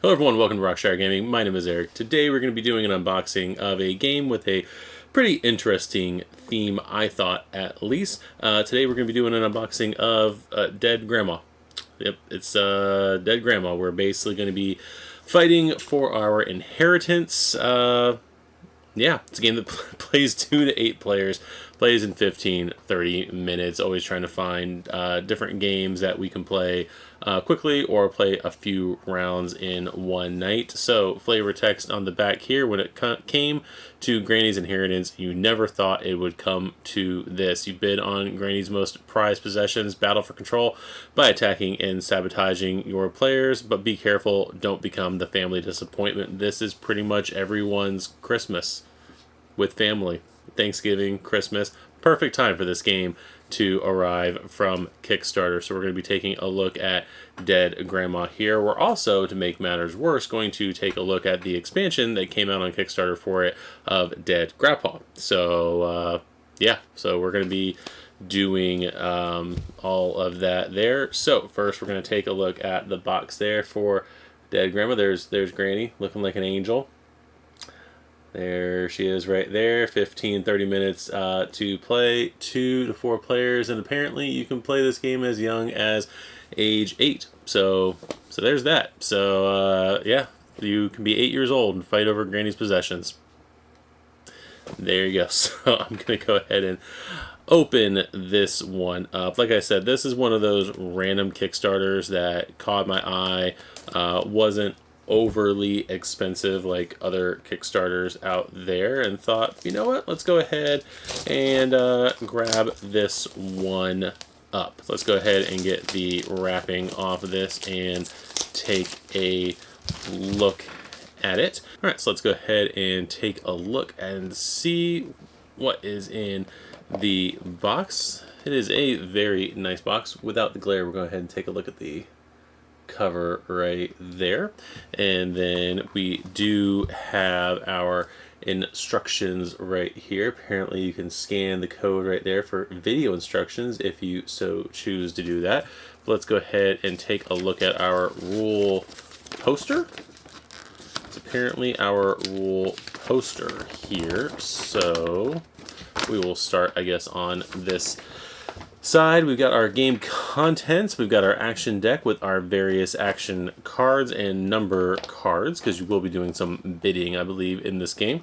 Hello everyone, welcome to Rockstar Gaming. My name is Eric. Today we're going to be doing an unboxing of a game with a pretty interesting theme, I thought, at least. Today we're going to be doing an unboxing of Dead Grandma. Yep, it's Dead Grandma. We're basically going to be fighting for our inheritance. Yeah, it's a game that plays 2 to 8 players, plays in 15, 30 minutes, always trying to find different games that we can play quickly or play a few rounds in one night. So, flavor text on the back here, when it came to Granny's Inheritance, you never thought it would come to this. You bid on Granny's most prized possessions, battle for control by attacking and sabotaging your players, but be careful, don't become the family disappointment. This is pretty much everyone's Christmas with family. Thanksgiving, Christmas, perfect time for this game to arrive from Kickstarter. So we're going to be taking a look at Dead Grandma here. We're also, to make matters worse, going to take a look at the expansion that came out on Kickstarter for it of Dead Grandpa. So yeah, so we're going to be doing all of that there. So first we're going to take a look at the box there for Dead Grandma. There's Granny looking like an angel. There she is right there. 15, 30 minutes to play. 2 to 4 players. And apparently you can play this game as young as age 8. So there's that. So, yeah. You can be 8 years old and fight over Granny's possessions. There you go. So I'm going to go ahead and open this one up. Like I said, this is one of those random Kickstarters that caught my eye. Wasn't overly expensive like other Kickstarters out there, and thought, you know what, let's go ahead and grab this one up. Let's go ahead and get the wrapping off of this and take a look at it. All right, so let's go ahead and take a look and see what is in the box. It is a very nice box. Without the glare, we'll go ahead and take a look at the cover right there, and then we do have our instructions right here. Apparently you can scan the code right there for video instructions if you so choose to do that. But let's go ahead and take a look at our rule poster. It's apparently our rule poster here, so we will start, I guess, on this side. We've got our game contents. We've got our action deck with our various action cards and number cards, because you will be doing some bidding, I believe, in this game.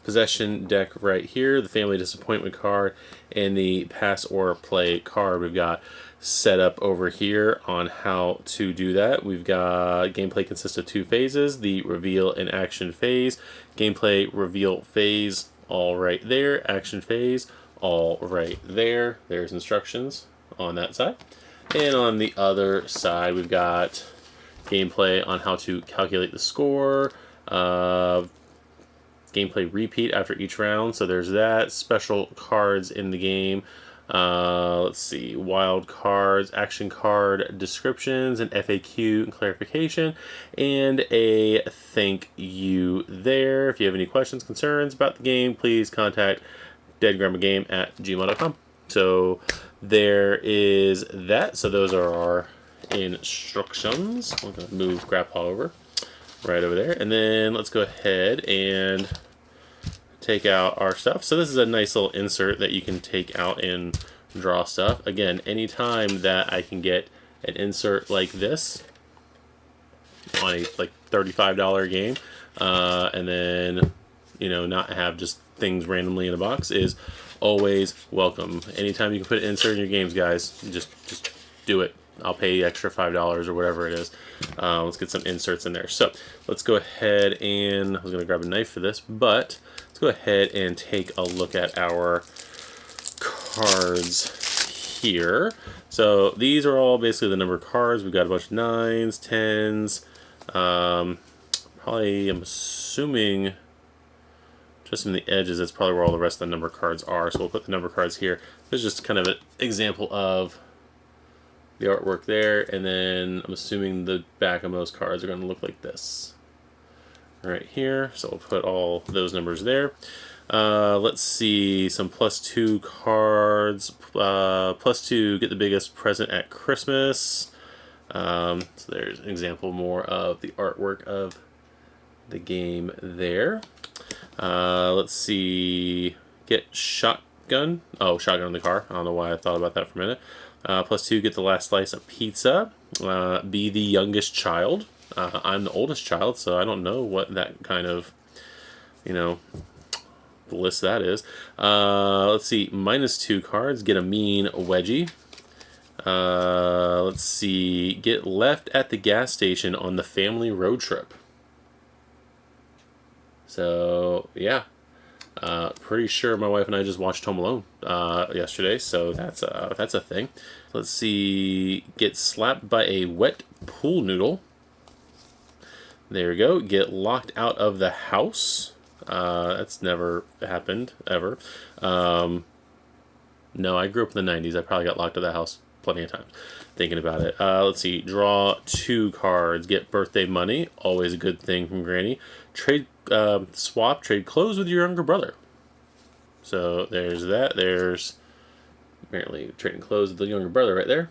Possession deck right here, the family disappointment card, and the pass or play card. We've got set up over here on how to do that. We've got gameplay consists of 2 phases, the reveal and action phase. Gameplay reveal phase all right there, action phase all right there. There's instructions on that side. And on the other side, we've got gameplay on how to calculate the score, gameplay repeat after each round, so there's that. Special cards in the game. Let's see, wild cards, action card descriptions, an FAQ and clarification, and a thank you there. If you have any questions, concerns about the game, please contact deadgrammagame@gmail.com. So there is that. So those are our instructions. We're going to move Grandpa over right over there. And then let's go ahead and take out our stuff. So this is a nice little insert that you can take out and draw stuff. Again, anytime that I can get an insert like this on a like $35 game, and then, you know, not have just things randomly in a box, is always welcome. Anytime you can put an insert in your games, guys, just do it. I'll pay the extra $5 or whatever it is. Let's get some inserts in there. So let's go ahead and, I was going to grab a knife for this, but let's go ahead and take a look at our cards here. So these are all basically the number cards. We've got a bunch of 9s, 10s, probably, I'm assuming, just in the edges, that's probably where all the rest of the number cards are. So we'll put the number cards here. This is just kind of an example of the artwork there, and then I'm assuming the back of most cards are going to look like this right here. So we'll put all those numbers there. Let's see, some +2 cards. +2, get the biggest present at Christmas. So there's an example more of the artwork of the game there. Let's see. Get shotgun. Oh, shotgun in the car. I don't know why I thought about that for a minute. +2, get the last slice of pizza. Be the youngest child. I'm the oldest child, so I don't know what that kind of, list that is. Let's see. -2 cards. Get a mean wedgie. Let's see. Get left at the gas station on the family road trip. So, yeah. Pretty sure my wife and I just watched Home Alone yesterday, so that's a thing. Let's see. Get slapped by a wet pool noodle. There we go. Get locked out of the house. That's never happened, ever. No, I grew up in the 90s. I probably got locked out of the house plenty of times thinking about it. Let's see. Draw 2 cards. Get birthday money. Always a good thing from Granny. Trade clothes with your younger brother. So there's that. There's apparently trading clothes with the younger brother right there.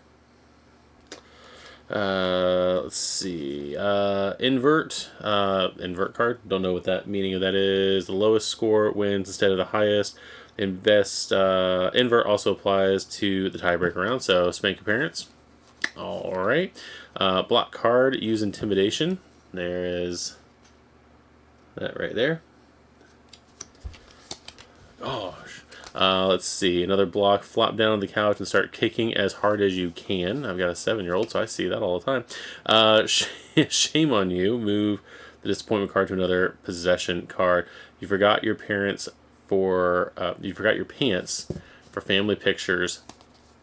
Let's see. Invert card. Don't know what that meaning of that is. The lowest score wins instead of the highest. Invert also applies to the tiebreaker round. So spank your parents. All right. Block card. Use intimidation. There is that right there. Gosh. Let's see. Another block. Flop down on the couch and start kicking as hard as you can. I've got a 7-year-old, so I see that all the time. Shame on you. Move the disappointment card to another possession card. You forgot your pants for family pictures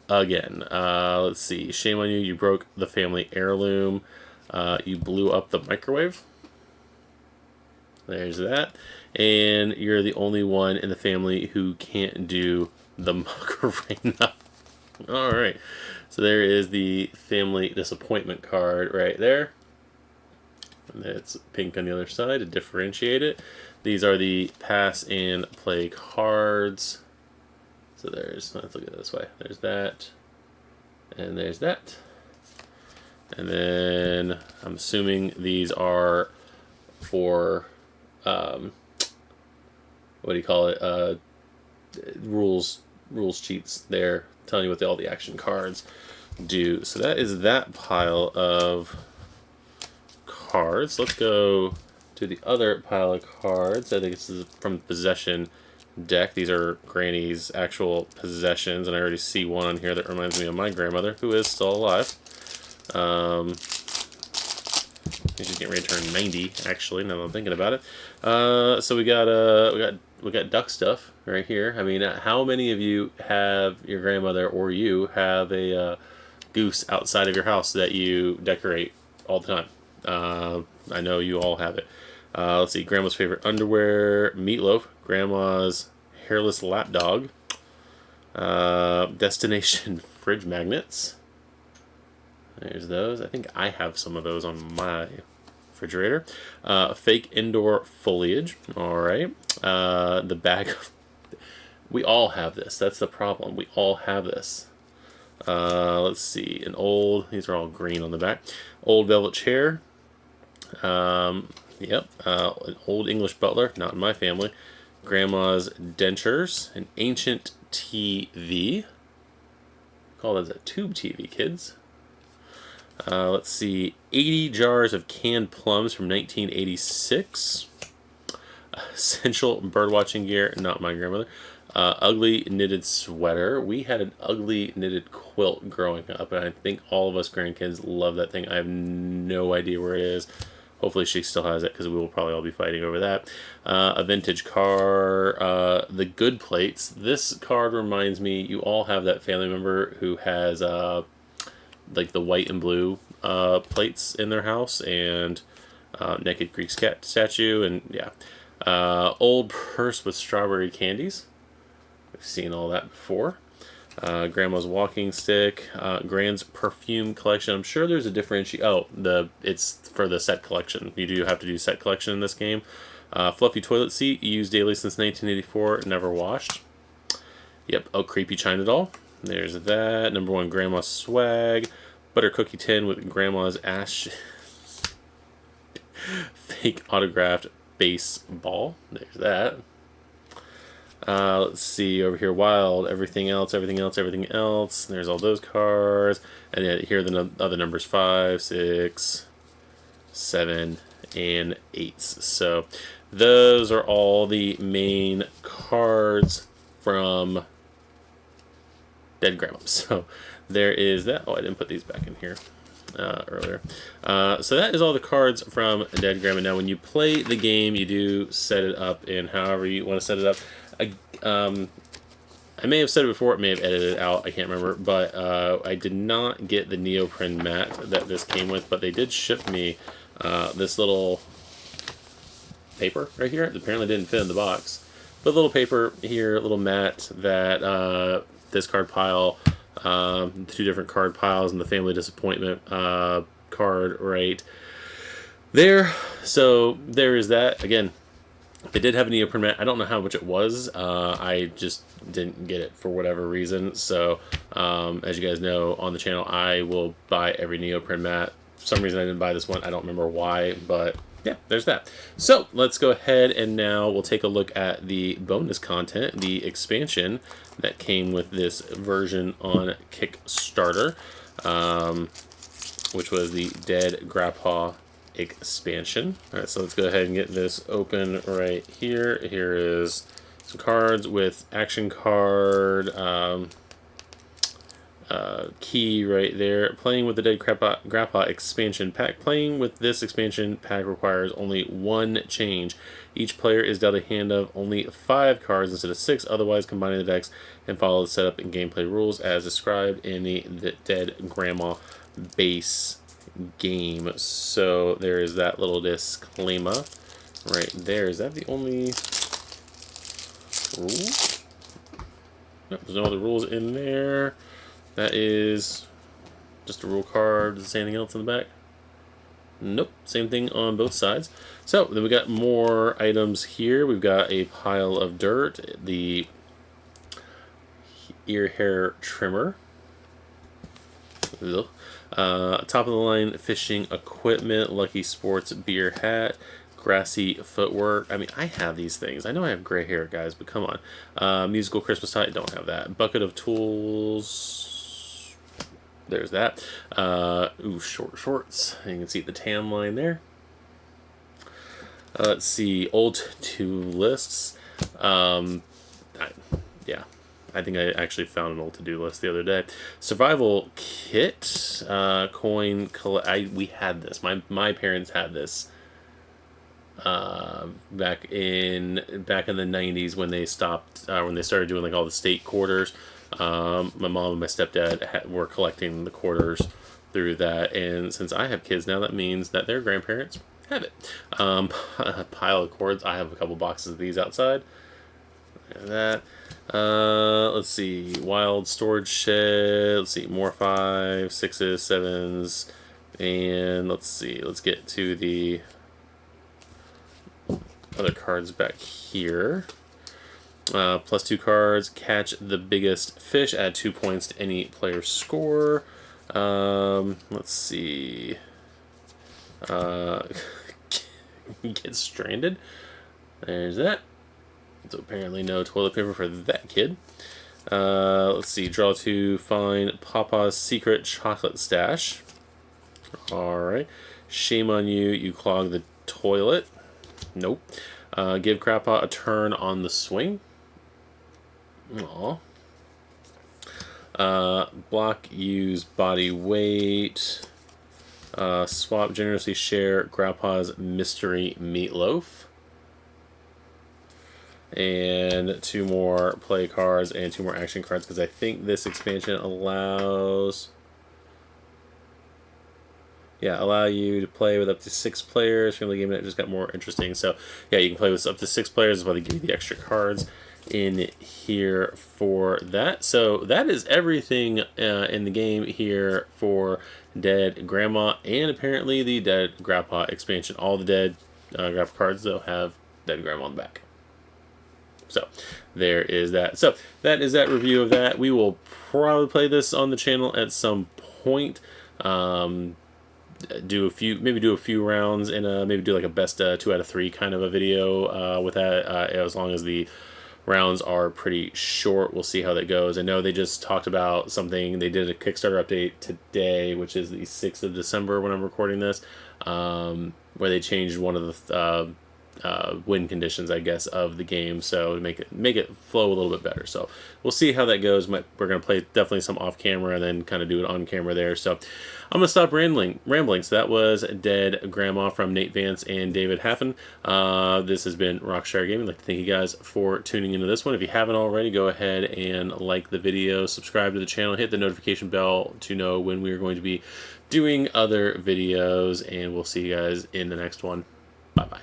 again. Let's see. Shame on you. You broke the family heirloom. You blew up the microwave. There's that. And you're the only one in the family who can't do the Macarena. All right. So there is the family disappointment card right there. And it's pink on the other side to differentiate it. These are the pass and play cards. So let's look at it this way. There's that. And there's that. And then I'm assuming these are for what do you call it? Rules cheats there, telling you what all the action cards do. So that is that pile of cards. Let's go to the other pile of cards. I think this is from the possession deck. These are Granny's actual possessions, and I already see one on here that reminds me of my grandmother, who is still alive. She's getting ready to turn 90, actually, now that I'm thinking about it. So we got duck stuff right here. I mean, how many of you have your grandmother or you have a goose outside of your house that you decorate all the time? I know you all have it. Let's see, Grandma's favorite underwear, meatloaf, Grandma's hairless lapdog, destination fridge magnets. There's those. I think I have some of those on my refrigerator. Fake indoor foliage. All right. The bag of... We all have this. That's the problem. We all have this. Let's see. These are all green on the back. Old velvet chair. Yep. An old English butler. Not in my family. Grandma's dentures. An ancient TV. Call that a tube TV, kids. Let's see, 80 jars of canned plums from 1986. Essential birdwatching gear, not my grandmother. Ugly knitted sweater. We had an ugly knitted quilt growing up, and I think all of us grandkids love that thing. I have no idea where it is. Hopefully she still has it, because we will probably all be fighting over that. A vintage car. The good plates. This card reminds me, you all have that family member who has... like the white and blue plates in their house, and naked Greek cat statue, and yeah. Old purse with strawberry candies. We've seen all that before. Grandma's walking stick. Grand's perfume collection. I'm sure there's a differentiation. It's for the set collection. You do have to do set collection in this game. Fluffy toilet seat, used daily since 1984, never washed. Yep. Oh, creepy China doll. There's that. Number 1, Grandma swag. butter cookie tin with grandma's ash, fake autographed baseball. There's that. Let's see over here. Wild, everything else, everything else, everything else. There's all those cards, and then here are the other numbers: 5, 6, 7, and 8. So those are all the main cards from Dead Grandma. So there is that. Oh, I didn't put these back in here earlier. So that is all the cards from Dead Grandma. Now, when you play the game, you do set it up in however you want to set it up. I may have said it before, it may have edited it out, I can't remember, but I did not get the neoprene mat that this came with, but they did ship me this little paper right here. It apparently didn't fit in the box. But a little paper here, a little mat that this card pile, the 2 different card piles, and the Family Disappointment card right there. So there is that. Again, they did have a neoprene mat. I don't know how much it was. I just didn't get it for whatever reason. So, as you guys know, on the channel, I will buy every neoprene mat. For some reason, I didn't buy this one. I don't remember why, but yeah, there's that. So, let's go ahead and now we'll take a look at the bonus content, the expansion that came with this version on Kickstarter, which was the Dead Grandpa expansion. Alright, so let's go ahead and get this open right here. Here is some cards with action card, key right there. Playing with the Dead Grandpa expansion pack. Playing with this expansion pack requires only 1 change. Each player is dealt a hand of only 5 cards instead of 6, otherwise combining the decks and follow the setup and gameplay rules as described in the Dead Grandma base game. So there is that little disclaimer right there. Is that the only rule? Nope, there's no other rules in there. That is just a rule card. Is there anything else in the back? Nope, same thing on both sides. So then we got more items here. We've got a pile of dirt, the ear hair trimmer, top of the line fishing equipment, Lucky Sports beer hat, grassy footwork. I mean, I have these things. I know I have gray hair, guys, but come on. Musical Christmas tie, don't have that. Bucket of tools. There's that. Ooh, short shorts. You can see the tan line there. Let's see, old to-do lists. Yeah, I think I actually found an old to-do list the other day. Survival kit, coin. We had this. My parents had this back in the 90s when they stopped when they started doing like all the state quarters. My mom and my stepdad were collecting the quarters through that, and since I have kids now, that means that their grandparents have it. A pile of cords. I have a couple boxes of these outside. That. Let's see. Wild storage shed. Let's see. More 5s, 6s, 7s, and let's see. Let's get to the other cards back here. Plus 2 cards. Catch the biggest fish. Add 2 points to any player's score. Let's see. Get stranded. There's that. So apparently no toilet paper for that kid. Let's see. Draw 2. Find Papa's secret chocolate stash. Alright. Shame on you. You clog the toilet. Nope. Give Grandpa a turn on the swing. Aww. Block, use body weight. Swap, generously share Grandpa's mystery meatloaf. And 2 more play cards and 2 more action cards, because I think this expansion allows... Yeah, allow you to play with up to 6 players. From the game that just got more interesting. So, yeah, you can play with up to 6 players. That's why they give you the extra cards in here for that. So, that is everything in the game here for Dead Grandma and apparently the Dead Grandpa expansion. All the Dead Grandpa cards, though, have Dead Grandma on the back. So, there is that. So, that is that review of that. We will probably play this on the channel at some point. Do a few rounds, and maybe do like a best 2 out of 3 kind of a video with that. As long as the rounds are pretty short, we'll see how that goes. I know they just talked about something. They did a Kickstarter update today, which is the 6th of December when I'm recording this, where they changed one of the win conditions, I guess, of the game, so to make it flow a little bit better. So we'll see how that goes. We're gonna play definitely some off camera, and then kind of do it on camera there. So I'm gonna stop rambling. So that was Dead Grandma from Nate Vance and David Hafen. This has been Rockshire Gaming. I'd like to thank you guys for tuning into this one. If you haven't already, go ahead and like the video, subscribe to the channel, hit the notification bell to know when we are going to be doing other videos, and we'll see you guys in the next one. Bye bye.